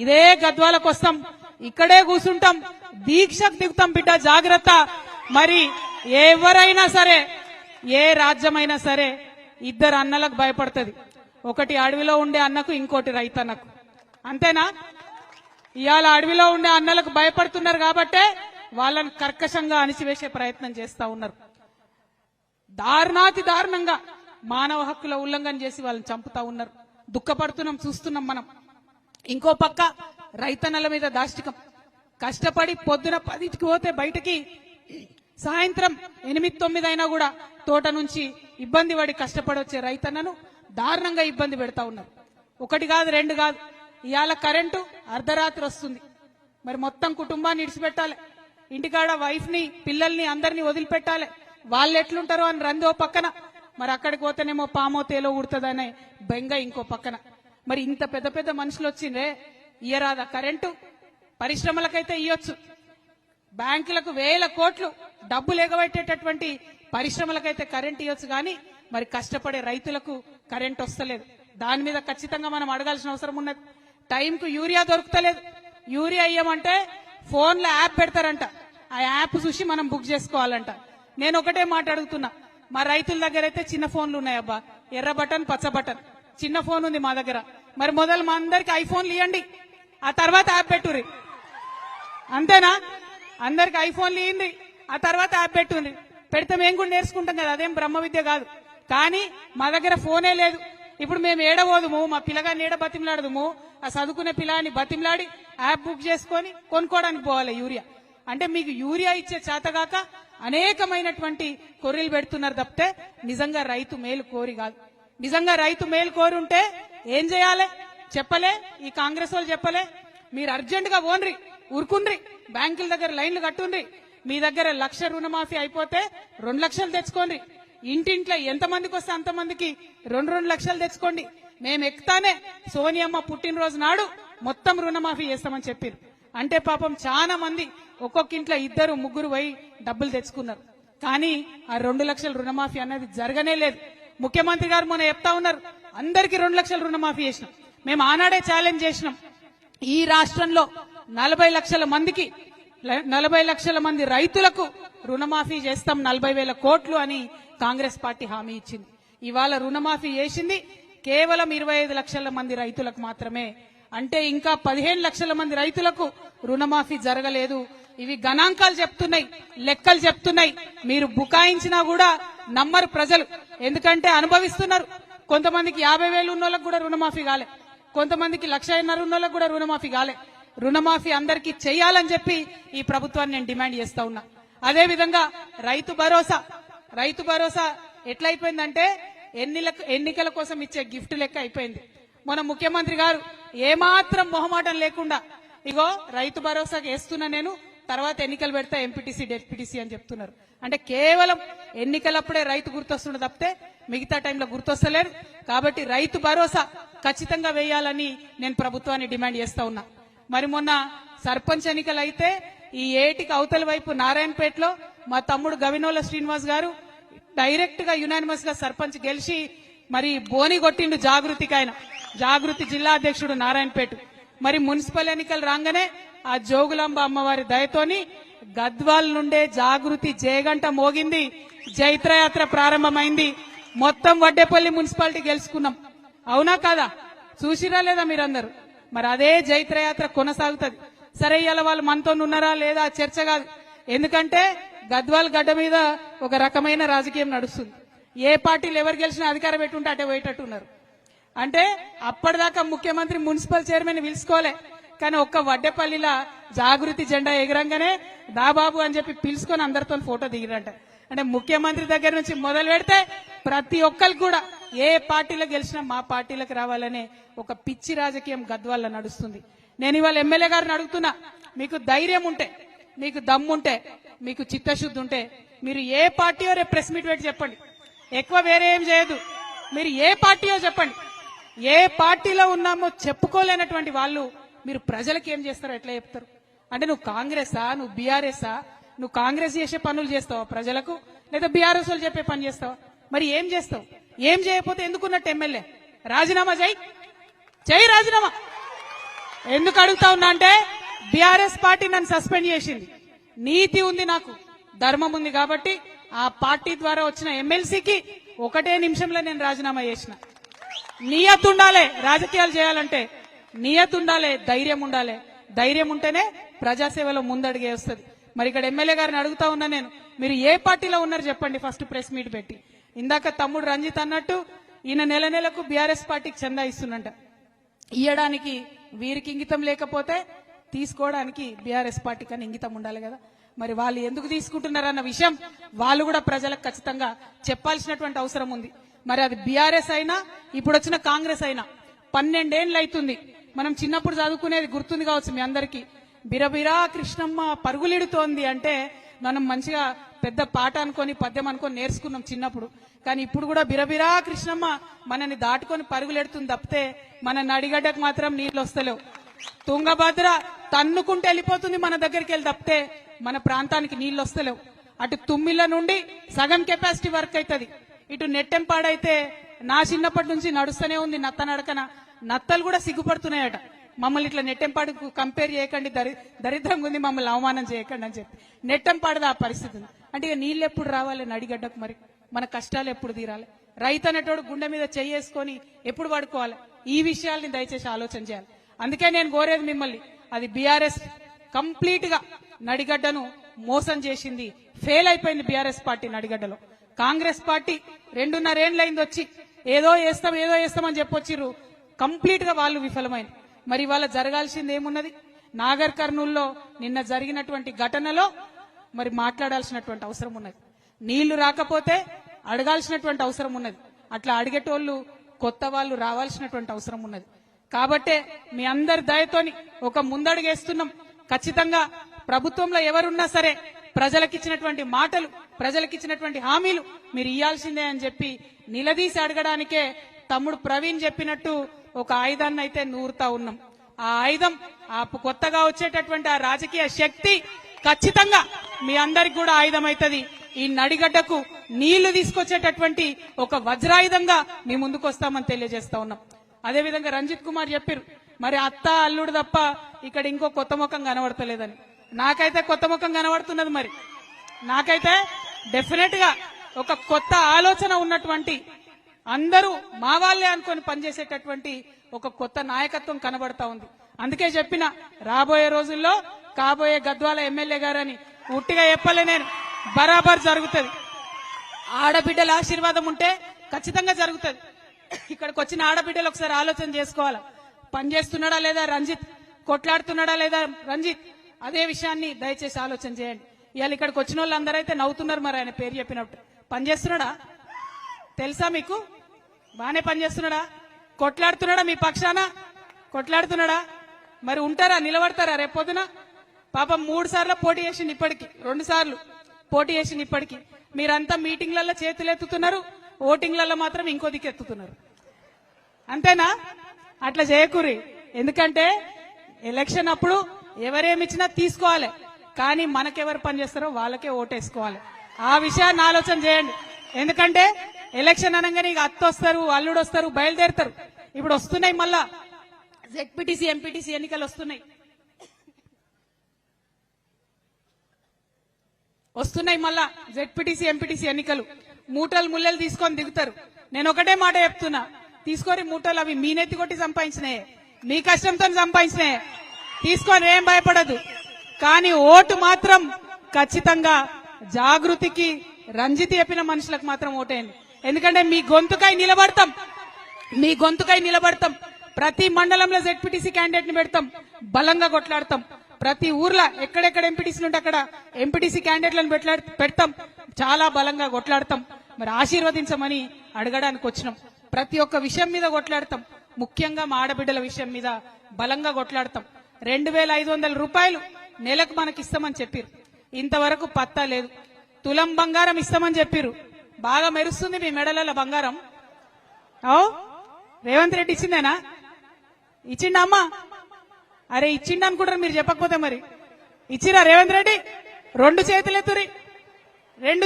ఇదే గద్వాలకు వస్తాం, ఇక్కడే కూర్చుంటాం, దీక్షకు దిగుతాం. బిడ్డ జాగ్రత్త. మరి ఎవరైనా సరే, ఏ రాజ్యమైనా సరే ఇద్దరు అన్నలకు భయపడుతుంది. ఒకటి అడవిలో ఉండే అన్నకు, ఇంకోటి రైతన్నకు. అంతేనా? ఇవాళ అడవిలో ఉండే అన్నలకు భయపడుతున్నారు కాబట్టే వాళ్ళని కర్కశంగా అణిచివేసే ప్రయత్నం చేస్తా ఉన్నారు. దారుణాతి దారుణంగా మానవ హక్కుల ఉల్లంఘన చేసి వాళ్ళని చంపుతా ఉన్నారు. దుఃఖపడుతున్నాం, చూస్తున్నాం మనం. ఇంకో పక్క రైతన్నల మీద దాష్టికం. కష్టపడి పొద్దున 10కి పోతే బయటకి సాయంత్రం 8-9 అయినా కూడా తోట నుంచి ఇబ్బంది పడి కష్టపడి వచ్చే రైతన్నను దారుణంగా ఇబ్బంది పెడతా ఉన్నారు. ఒకటి కాదు, రెండు కాదు. ఇవాళ కరెంటు అర్ధరాత్రి వస్తుంది. మరి మొత్తం కుటుంబాన్ని ఇడిచిపెట్టాలి, ఇంటికాడ వైఫ్ ని పిల్లల్ని అందరినీ వదిలిపెట్టాలి. వాళ్ళు ఎట్లుంటారో అని రందో పక్కన, మరి అక్కడికి పోతేనేమో పామో తేలో ఉడుతుందనే బెంగ ఇంకో పక్కన. మరి ఇంత పెద్ద పెద్ద మనుషులు వచ్చిందే, ఇయ్యరాదా కరెంటు? పరిశ్రమలకైతే ఇయ్యొచ్చు, బ్యాంకులకు వేల కోట్లు డబ్బులు ఎగబెట్టేటటువంటి పరిశ్రమలకైతే కరెంట్ ఇవ్వచ్చు. కానీ మరి కష్టపడే రైతులకు కరెంట్ వస్తలేదు. దాని మీద ఖచ్చితంగా మనం అడగాల్సిన అవసరం ఉన్నది. టైంకు యూరియా దొరుకుతలేదు. యూరియా ఇయ్యమంటే ఫోన్లో యాప్ పెడతారంట, ఆ యాప్ చూసి మనం బుక్ చేసుకోవాలంట. నేను ఒకటే మాట అడుగుతున్నా, మా రైతుల దగ్గర అయితే చిన్న ఫోన్లు ఉన్నాయబ్బా, ఎర్ర బటన్ పచ్చ బటన్, చిన్న ఫోన్ ఉంది మా దగ్గర. మరి మొదలు మా అందరికి ఐఫోన్లు ఇవ్వండి, ఆ తర్వాత యాప్ పెట్టుర్రి. అంతేనా? అందరికి ఐఫోన్లు ఇవ్వండి, ఆ తర్వాత యాప్ పెట్టుండ్రి. పెడితే మేము కూడా నేర్చుకుంటాం కదా, అదేం బ్రహ్మ విద్య కాదు. కానీ మా దగ్గర ఫోనే లేదు. ఇప్పుడు మేము ఏడబోదుము, మా పిల్లగాన్ని ఏడ బతిమలాడదుము, ఆ చదువుకునే పిల్లాన్ని బతిమలాడి యాప్ బుక్ చేసుకొని కొనుక్కోవడానికి పోవాలి యూరియా. అంటే మీకు యూరియా ఇచ్చే చేతగాక అనేకమైనటువంటి కొర్రీలు పెడుతున్నారు తప్పితే నిజంగా రైతు మేలు కోరి కాదు. నిజంగా రైతు మేలు కోరి ఉంటే ఏం చేయాలి చెప్పలే, ఈ కాంగ్రెస్ వాళ్ళు చెప్పలే. మీరు అర్జెంట్ గా ఓన్రి, ఊరుకుండ్రి, బ్యాంకుల దగ్గర లైన్లు కట్టుండ్రి. మీ దగ్గర 1,00,000 రుణమాఫీ అయిపోతే 2 లక్షలు తెచ్చుకోండి. ఇంటింట్లో ఎంతమందికి వస్తే అంతమందికి 2 లక్షలు తెచ్చుకోండి. మేము ఎక్కుతానే సోనియమ్మ పుట్టినరోజు నాడు మొత్తం రుణమాఫీ చేస్తామని చెప్పారు. అంటే పాపం చాలా మంది ఒక్కొక్క ఇంట్లో 2-3 పోయి డబ్బులు తెచ్చుకున్నారు. కానీ ఆ 2 లక్షల రుణమాఫీ అన్నది జరగనే లేదు. ముఖ్యమంత్రి గారు మొన్న చెప్తా ఉన్నారు, అందరికీ 2 లక్షల రుణమాఫీ చేసినాం. మేము ఆనాడే ఛాలెంజ్ చేసినాం, ఈ రాష్ట్రంలో 40 లక్షల మందికి 40 లక్షల మంది రైతులకు రుణమాఫీ చేస్తాం 40,000 కోట్లు అని కాంగ్రెస్ పార్టీ హామీ ఇచ్చింది. ఇవాళ రుణమాఫీ చేసింది కేవలం 25 లక్షల మంది రైతులకు మాత్రమే. అంటే ఇంకా 15 లక్షల మంది రైతులకు రుణమాఫీ జరగలేదు. ఇవి గణాంకాలు చెప్తున్నాయి, లెక్కలు చెప్తున్నాయి. మీరు బుకాయించినా కూడా నమ్మరు ప్రజలు, ఎందుకంటే అనుభవిస్తున్నారు. కొంతమందికి 50,000 ఉన్న వాళ్ళకు కూడా రుణమాఫీ కాలే, కొంతమందికి 1,50,000 ఉన్న వాళ్ళకు కూడా రుణమాఫీ కాలే. రుణమాఫీ అందరికీ చేయాలని చెప్పి ఈ ప్రభుత్వాన్ని నేను డిమాండ్ చేస్తా ఉన్నా. అదే విధంగా రైతు భరోసా ఎట్లయిపోయిందంటే ఎన్నికల కోసం ఇచ్చే గిఫ్ట్ లెక్క అయిపోయింది. మన ముఖ్యమంత్రి గారు ఏమాత్రం మొహమాటం లేకుండా ఇగో రైతు భరోసాకి వేస్తున్నా నేను, తర్వాత ఎన్నికలు పెడతా ఎంపీటీసీ డెప్యూటీసీ అని చెప్తున్నారు. అంటే కేవలం ఎన్నికలప్పుడే రైతు గుర్తొస్తుండ తప్పితే మిగతా టైంలో గుర్తొస్తలేరు. కాబట్టి రైతు భరోసా ఖచ్చితంగా వేయాలని నేను ప్రభుత్వాన్ని డిమాండ్ చేస్తా ఉన్నా. మరి మొన్న సర్పంచ్ ఎన్నికలు అయితే ఈ ఏటికి అవతల వైపు నారాయణపేటలో మా తమ్ముడు గవినోల శ్రీనివాస్ గారు డైరెక్ట్ గా యునానిమస్ గా సర్పంచ్ గెలిచి మరి బోని కొట్టిండు జాగృతికి. ఆయన జాగృతి జిల్లా అధ్యక్షుడు నారాయణపేట. మరి మున్సిపల్ ఎన్నికలు రాగానే ఆ జోగులాంబ అమ్మవారి దయతోని గద్వాల్ నుండే జాగృతి జయగంట మోగింది, జైత్రయాత్ర ప్రారంభమైంది. మొత్తం వడ్డేపల్లి మున్సిపాలిటీ గెలుచుకున్నాం. అవునా కాదా? చూసిరా లేదా మీరందరూ? మరి అదే జైత్రయాత్ర కొనసాగుతుంది. సరే ఇలా వాళ్ళు మనతో ఉన్నారా లేదా చర్చ కాదు, ఎందుకంటే గద్వాల్ గడ్డ మీద ఒక రకమైన రాజకీయం నడుస్తుంది. ఏ పార్టీలు ఎవరు గెలిచినా అధికారం పెట్టుంటే అటే పోయేటట్టున్నారు. అంటే అప్పటిదాకా ముఖ్యమంత్రి మున్సిపల్ చైర్మన్ పిలుచుకోలే, కానీ ఒక్క వడ్డేపల్లిలా జాగృతి జెండా ఎగరంగానే దాబాబు అని చెప్పి పిలుచుకొని అందరితో ఫోటో దిగిరంట. అంటే ముఖ్యమంత్రి దగ్గర నుంచి మొదలు పెడితే ప్రతి ఒక్కరికి కూడా ఏ పార్టీలో గెలిచినా మా పార్టీలకు రావాలనే ఒక పిచ్చి రాజకీయం గద్వాల్లో నడుస్తుంది. నేను ఇవాళ ఎమ్మెల్యే గారిని అడుగుతున్నా, మీకు ధైర్యం ఉంటే, మీకు దమ్ముంటే, మీకు చిత్తశుద్ధి ఉంటే మీరు ఏ పార్టీయో రేపు ప్రెస్ మీట్ పెట్టి చెప్పండి. ఎక్కువ వేరే ఏం చేయదు, మీరు ఏ పార్టీయో చెప్పండి. ఏ పార్టీలో ఉన్నామో చెప్పుకోలేనటువంటి వాళ్ళు మీరు ప్రజలకు ఏం చేస్తారో ఎట్లా చెప్తారు? అంటే నువ్వు కాంగ్రెసా, నువ్వు బీఆర్ఎస్ఆ? నువ్వు కాంగ్రెస్ చేసే పనులు చేస్తావా ప్రజలకు, లేదా బీఆర్ఎస్ వాళ్ళు చెప్పే పని చేస్తావా? మరి ఏం చేస్తావు? ఏం చేయకపోతే ఎందుకున్నట్టు ఎమ్మెల్యే? రాజీనామా చేయి రాజీనామా. ఎందుకు అడుగుతా ఉన్నా అంటే బీఆర్ఎస్ పార్టీ నన్ను సస్పెండ్ చేసింది. నీతి ఉంది, నాకు ధర్మం ఉంది కాబట్టి ఆ పార్టీ ద్వారా వచ్చిన ఎమ్మెల్సీకి 1 నిమిషంలో నేను రాజీనామా చేసిన. నియత్ ఉండాలి, రాజకీయాలు చేయాలంటే నియత్ ఉండాలి, ధైర్యం ఉండాలి. ధైర్యం ఉంటేనే ప్రజాసేవలో ముందడుగే వస్తుంది. మరి ఇక్కడ ఎమ్మెల్యే గారిని అడుగుతా ఉన్నా నేను, మీరు ఏ పార్టీలో ఉన్నారు చెప్పండి ఫస్ట్ ప్రెస్ మీట్ పెట్టి. ఇందాక తమ్ముడు రంజిత్ అన్నట్టు ఈయన నెల నెలకు బీఆర్ఎస్ పార్టీకి చందా ఇస్తున్నంట. ఇయ్యడానికి వీరికి ఇంగితం లేకపోతే తీసుకోవడానికి బీఆర్ఎస్ పార్టీకి అని ఇంగితం ఉండాలి కదా. మరి వాళ్ళు ఎందుకు తీసుకుంటున్నారన్న విషయం వాళ్ళు కూడా ప్రజలకు ఖచ్చితంగా చెప్పాల్సినటువంటి అవసరం ఉంది. మరి అది బీఆర్ఎస్ అయినా ఇప్పుడు వచ్చిన కాంగ్రెస్ అయినా 12 ఏళ్ళు అవుతుంది. మనం చిన్నప్పుడు చదువుకునేది గుర్తుంది కావచ్చు మీ అందరికీ. బిరబిరా కృష్ణమ్మ పరుగులిడుతోంది అంటే మనం మంచిగా పెద్ద పాట అనుకొని పద్యం అనుకొని నేర్చుకున్నాం చిన్నప్పుడు. కానీ ఇప్పుడు కూడా బిరబిరా కృష్ణమ్మ మనని దాటుకొని పరుగులెడుతుంది తప్పితే మన నడిగడ్డకు మాత్రం నీళ్లు వస్తలేవు. తుంగభద్ర తన్నుకుంటే వెళ్ళిపోతుంది మన దగ్గరికి వెళ్ళి తప్పితే మన ప్రాంతానికి నీళ్లు వస్తలేవు. అటు తుమ్మిళ్ళ నుండి సగం కెపాసిటీ వర్క్ అవుతుంది. ఇటు నెట్టెంపాడైతే నా చిన్నప్పటి నుంచి నడుస్తూనే ఉంది నత్త నడకన. నత్తలు కూడా సిగ్గుపడుతున్నాయట, మమ్మల్ని ఇట్లా నెట్టెంపాడుకు కంపేర్ చేయకండి, దరిద్రంగా ఉంది, మమ్మల్ని అవమానం చేయకండి అని చెప్పి. నెట్టెంపాడుదా ఆ పరిస్థితి ఉంది అంటే ఇక నీళ్ళు ఎప్పుడు రావాలి నడిగడ్డకు, మరి మన కష్టాలు ఎప్పుడు తీరాలి? రైతు అనేటోడు గుండె మీద చేసుకొని ఎప్పుడు పడుకోవాలి? ఈ విషయాల్ని దయచేసి ఆలోచన చేయాలి. అందుకే నేను కోరేది మిమ్మల్ని, అది బీఆర్ఎస్ కంప్లీట్ గా నడిగడ్డను మోసం చేసింది, ఫెయిల్ అయిపోయింది బీఆర్ఎస్ పార్టీ నడిగడ్డలో. కాంగ్రెస్ పార్టీ 2.5 ఏళ్ళైంది వచ్చి ఏదో చేస్తామని చెప్పొచ్చిర్రు, కంప్లీట్ గా వాళ్ళు విఫలమైంది. మరి వాళ్ళ జరగాల్సింది ఏమున్నది? నాగర్ కర్నూల్లో నిన్న జరిగినటువంటి ఘటనలో మరి మాట్లాడాల్సినటువంటి అవసరం ఉన్నది. నీళ్లు రాకపోతే అడగాల్సినటువంటి అవసరం ఉన్నది. అట్లా అడిగేటోళ్లు కొత్త వాళ్ళు రావాల్సినటువంటి అవసరం ఉన్నది. కాబట్టే మీ అందరి దయతోని ఒక ముందడుగేస్తున్నాం. ఖచ్చితంగా ప్రభుత్వంలో ఎవరున్నా సరే ప్రజలకిచ్చినటువంటి మాటలు, ప్రజలకిచ్చినటువంటి హామీలు మీరు ఇయ్యాల్సిందే అని చెప్పి నిలదీసి అడగడానికే తమ్ముడు ప్రవీణ్ చెప్పినట్టు ఒక ఆయుధాన్ని అయితే నూరుతా ఉన్నాం. ఆ ఆయుధం కొత్తగా వచ్చేటటువంటి ఆ రాజకీయ శక్తి ఖచ్చితంగా మీ అందరికి కూడా ఆయుధం అవుతుంది. ఈ నడిగడ్డకు నీళ్లు తీసుకొచ్చేటటువంటి ఒక వజ్రాయుధంగా మీ ముందుకు వస్తామని తెలియజేస్తా ఉన్నాం. అదేవిధంగా రంజిత్ కుమార్ చెప్పారు, మరి అత్త అల్లుడు తప్ప ఇక్కడ ఇంకో కొత్త ముఖం కనబడతలేదని. నాకైతే కొత్త ముఖం కనబడుతున్నది. మరి నాకైతే డెఫినెట్ గా ఒక కొత్త ఆలోచన ఉన్నటువంటి, అందరూ మా వాళ్ళే అనుకొని పనిచేసేటటువంటి ఒక కొత్త నాయకత్వం కనబడతా ఉంది. అందుకే చెప్పిన రాబోయే రోజుల్లో కాబోయే గద్వాల ఎమ్మెల్యే గారని ఉట్టిగా చెప్పలే నేను, బరాబర్ జరుగుతుంది. ఆడబిడ్డల ఆశీర్వాదం ఉంటే ఖచ్చితంగా జరుగుతుంది. ఇక్కడికి వచ్చిన ఆడబిడ్డలు ఒకసారి ఆలోచన చేసుకోవాలా, పనిచేస్తున్నాడా లేదా రంజిత్, కొట్లాడుతున్నాడా లేదా రంజిత్, అదే విషయాన్ని దయచేసి ఆలోచన చేయండి. ఇవాళ ఇక్కడికి వచ్చిన వాళ్ళందరూ అయితే నవ్వుతున్నారు. మరి ఆయన పేరు చెప్పినట్టు పనిచేస్తున్నాడా తెలుసా మీకు? బానే పనిచేస్తున్నాడా? కొట్లాడుతున్నాడా? మీ పక్షాన కొట్లాడుతున్నాడా? మరి ఉంటారా, నిలబడతారా రేపొద్దున? పాపం 3 సార్లు పోటీ చేసింది, ఇప్పటికి 2 సార్లు పోటీ చేసింది. ఇప్పటికి మీరంతా మీటింగ్లలో చేతులు ఎత్తుతున్నారు, ఓటింగ్లలో మాత్రం ఇంకో దిక్కు ఎత్తుతున్నారు. అంతేనా? అట్లా చేయకూరి. ఎందుకంటే ఎలక్షన్ అప్పుడు ఎవరేమిచ్చినా తీసుకోవాలి, కానీ మనకెవరు పనిచేస్తారో వాళ్ళకే ఓటేసుకోవాలి. ఆ విషయాన్ని ఆలోచన చేయండి. ఎందుకంటే ఎలక్షన్ అనగానే ఇక అత్త వస్తారు, అల్లుడు వస్తారు, బయలుదేరుతారు. ఇప్పుడు వస్తున్నాయి, మళ్ళా జెడ్పీటీసీ ఎంపీటీసీ ఎన్నికలు వస్తున్నాయి. మళ్ళా జెడ్పీటీసీ ఎంపీటీసీ ఎన్నికలు. మూటలు ముల్లెలు తీసుకొని దిగుతారు. నేను ఒకటే మాట చెప్తున్నా, తీసుకోరి మూటలు, అవి మీ నెత్తి కొట్టి సంపాదించినాయే, మీ కష్టంతో సంపాదించినాయే, తీసుకొని ఏం భయపడదు. కానీ ఓటు మాత్రం ఖచ్చితంగా జాగృతికి, రంజిత్ చెప్పిన మనుషులకు మాత్రం ఓటేయండి. ఎందుకంటే మీ గొంతుకై నిలబడతాం. ప్రతి మండలంలో జెడ్పీటీసీ క్యాండిడేట్ ని పెడతాం, బలంగా కొట్లాడతాం. ప్రతి ఊర్లో ఎక్కడెక్కడ ఎంపీటీసీలు ఉంటే అక్కడ ఎంపీటీసీ క్యాండిడేట్లను పెడతాం, చాలా బలంగా కొట్లాడతాం. మరి ఆశీర్వదించమని అడగడానికి వచ్చినాం. ప్రతి ఒక్క విషయం మీద కొట్లాడతాం, ముఖ్యంగా మా ఆడబిడ్డల విషయం మీద బలంగా కొట్లాడతాం. 2500 రూపాయలు నెలకు మనకి ఇస్తామని చెప్పారు, ఇంతవరకు పత్తా లేదు. తులం బంగారం ఇస్తామని చెప్పారు, బాగా మెరుస్తుంది మీ మెడల బంగారం. రేవంత్ రెడ్డి ఇచ్చిందేనా? ఇచ్చిండా అమ్మా? అరే ఇచ్చిండ అనుకుంటారు మీరు, చెప్పకపోతే మరి ఇచ్చిరా రేవంత్ రెడ్డి? 2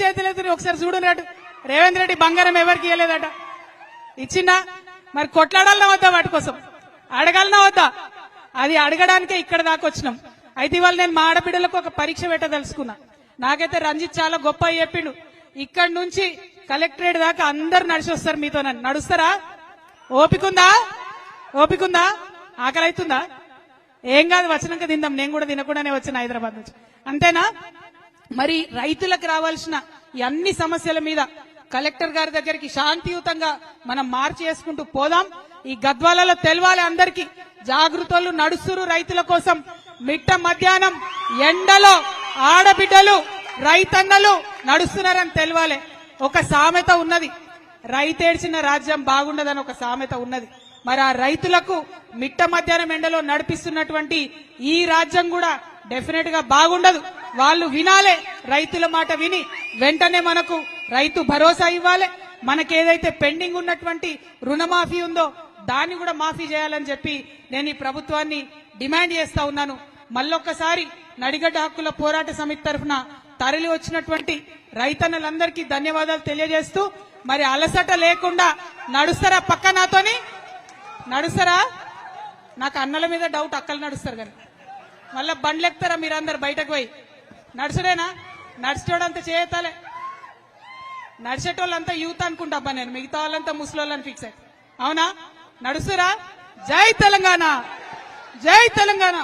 చేతులెత్తురి, ఒకసారి చూడరాడు. రేవంత్ రెడ్డి బంగారం ఎవరికి ఇవ్వలేదట, ఇచ్చిండా? మరి కొట్లాడాలన్నా వద్దా? వాటి కోసం అడగాలన్నా వద్దా? అది అడగడానికే ఇక్కడ దాకా వచ్చినాం. అయితే ఇవాళ నేను మా ఆడబిడ్డలకు ఒక పరీక్ష పెట్టదలుచుకున్నా. నాకైతే రంజిత్ చాలా గొప్ప చెప్పిండు. ఇక్కడ నుంచి కలెక్టరేట్ దాకా అందరు నడిచి వస్తారు మీతో. నడుస్తారా? ఓపికందా? ఓపికందా? ఆకలి అవుతుందా? ఏం కాదు, వచ్చినాక తిందాం. నేను కూడా తినకుండానే వచ్చిన హైదరాబాద్ నుంచి. అంతేనా? మరి రైతులకు రావాల్సిన ఈ అన్ని సమస్యల మీద కలెక్టర్ గారి దగ్గరికి శాంతియుతంగా మనం మార్చి చేసుకుంటూ పోదాం. ఈ గద్వాలలో తెలవాలి అందరికీ, జాగృతలు నడుస్తురు రైతుల కోసం. మిట్ట మధ్యాహ్నం ఎండలో ఆడబిడ్డలు రైతన్నలు నడుస్తున్నారని తెలవాలి. ఒక సామెత ఉన్నది, రైతేడ్చిన రాజ్యం బాగుండదని ఒక సామెత ఉన్నది. మరి ఆ రైతులకు మిట్ట మధ్యాహ్నం ఎండలో నడిపిస్తున్నటువంటి ఈ రాజ్యం కూడా డెఫినెట్ గా బాగుండదు. వాళ్ళు వినాలే, రైతుల మాట విని వెంటనే మనకు రైతు భరోసా ఇవ్వాలి. మనకేదైతే పెండింగ్ ఉన్నటువంటి రుణమాఫీ ఉందో దాన్ని కూడా మాఫీ చేయాలని చెప్పి నేను ఈ ప్రభుత్వాన్ని డిమాండ్ చేస్తా ఉన్నాను. మళ్ళొక్కసారి నడిగడ్డ హక్కుల పోరాట సమితి తరఫున తరలి వచ్చినటువంటి రైతన్నలందరికీ ధన్యవాదాలు తెలియజేస్తూ, మరి అలసట లేకుండా నడుస్తారా? పక్క నాతోని నడుస్తారా? నాకు అన్నల మీద డౌట్, అక్కలు నడుస్తారు కానీ మళ్ళా బండ్లు ఎక్కుతారా మీరందరు బయటకు పోయి? నడుచుడేనా? నడిచేటోడంతా చేయతాలే. నడిచేటోళ్ళంతా యూత్ అనుకుంటా అబ్బా నేను, మిగతా వాళ్ళంతా ముసలోళ్ళని ఫిక్స్ అయ్యి. అవునా? నడుస్తురా? జై తెలంగాణ, జై తెలంగాణ.